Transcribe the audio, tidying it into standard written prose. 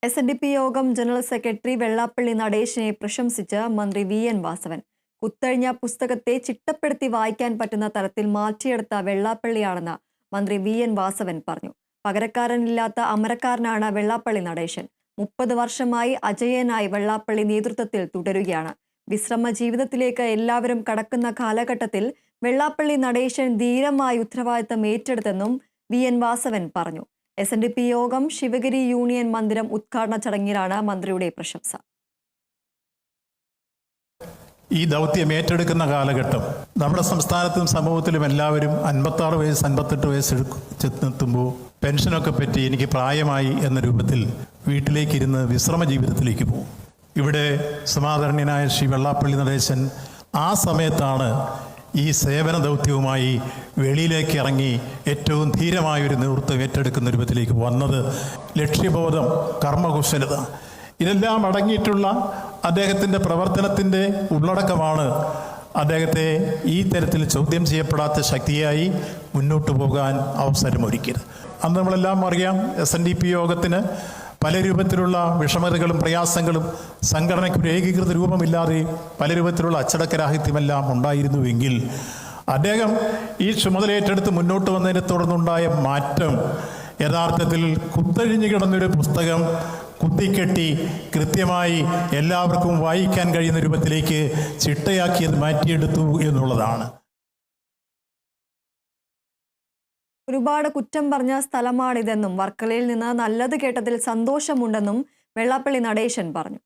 SNDP യോഗം general secretary Vellappally നടേശനെ പ്രശംസിച്ച് മന്ത്രി VN Vasavan. കുത്തഴിഞ്ഞ പുസ്തകത്തെ ചിട്ടപ്പെടുത്തി വായിക്കാൻ പറ്റുന്ന തരത്തിൽ മാറ്റിയെടുത്ത വെള്ളാപ്പള്ളിയാണെന്ന് മന്ത്രി VN വാസവൻ പറഞ്ഞു. പകരക്കാരനില്ലാത്ത അമരക്കാരനാണ് വെള്ളാപ്പള്ളി നടേശൻ. 30 വർഷമായി അജയ്യനായി വെള്ളാപ്പള്ളി നേതൃത്വത്തിൽ തുടരുകയാണ്. വിശ്രമ ജീവിതത്തിലേക്ക് എല്ലാവരും കടക്കുന്ന കാലഘട്ടത്തിൽ വെള്ളാപ്പള്ളി നടേശൻ ധീരമായി ഉത്തരവാദിത്തം ഏറ്റെടുത്തെന്നും VN വാസവൻ പറഞ്ഞു. SNDP യോഗം ശിവഗിരി യൂണിയൻ മന്ദിരം ഉദ്ഘാടന ചടങ്ങിലാണ് മന്ത്രിയുടെ പ്രശംസ. ഈ ദൗത്യം ഏറ്റെടുക്കുന്ന കാലഘട്ടം നമ്മുടെ സംസ്ഥാനത്തും സമൂഹത്തിലും എല്ലാവരും 56 വയസ്സ് 58 വയസ്സ് ചെന്നെത്തുമ്പോൾ പെൻഷനൊക്കെ പറ്റി എനിക്ക് പ്രായമായി എന്ന രൂപത്തിൽ വീട്ടിലേക്ക് ഇരുന്ന് വിശ്രമ ജീവിതത്തിലേക്ക് പോകും. ഇവിടെ സമാദരണീയനായ ശ്രീ വെള്ളാപ്പള്ളി നടേശൻ ആ സമയത്താണ് ഈ സേവന ദൗത്യവുമായി വെളിയിലേക്ക് ഇറങ്ങി ഏറ്റവും ധീരമായൊരു നേതൃത്വം ഏറ്റെടുക്കുന്ന രൂപത്തിലേക്ക് വന്നത്. ലക്ഷ്യബോധം, കർമ്മകുശലത, ഇതെല്ലാം അടങ്ങിയിട്ടുള്ള അദ്ദേഹത്തിൻ്റെ പ്രവർത്തനത്തിൻ്റെ ഉള്ളടക്കമാണ് അദ്ദേഹത്തെ ഈ തരത്തിൽ ചോദ്യം ചെയ്യപ്പെടാത്ത ശക്തിയായി മുന്നോട്ട് പോകാൻ അവസരമൊരുക്കിയത്. അന്ന് നമ്മളെല്ലാം അറിയാം, SNDP യോഗത്തിന് പല രൂപത്തിലുള്ള വിഷമതകളും പ്രയാസങ്ങളും സംഘടനയ്ക്ക് ഒരു ഏകീകൃത രൂപമില്ലാതെ പല രൂപത്തിലുള്ള അച്ചടക്കരാഹിത്യമെല്ലാം ഉണ്ടായിരുന്നുവെങ്കിൽ അദ്ദേഹം ഈ ചുമതല ഏറ്റെടുത്ത് മുന്നോട്ട് വന്നതിനെ തുടർന്നുണ്ടായ മാറ്റം യഥാർത്ഥത്തിൽ കുത്തഴിഞ്ഞു കിടന്നൊരു പുസ്തകം കുത്തിക്കെട്ടി കൃത്യമായി എല്ലാവർക്കും വായിക്കാൻ കഴിയുന്ന രൂപത്തിലേക്ക് ചിട്ടയാക്കിയത് മാറ്റിയെടുത്തു എന്നുള്ളതാണ്. ഒരുപാട് കുറ്റം പറഞ്ഞ സ്ഥലമാണിതെന്നും വർക്കലയിൽ നിന്ന് നല്ലത് കേട്ടതിൽ സന്തോഷമുണ്ടെന്നും വെള്ളാപ്പള്ളി നടേശൻ പറഞ്ഞു.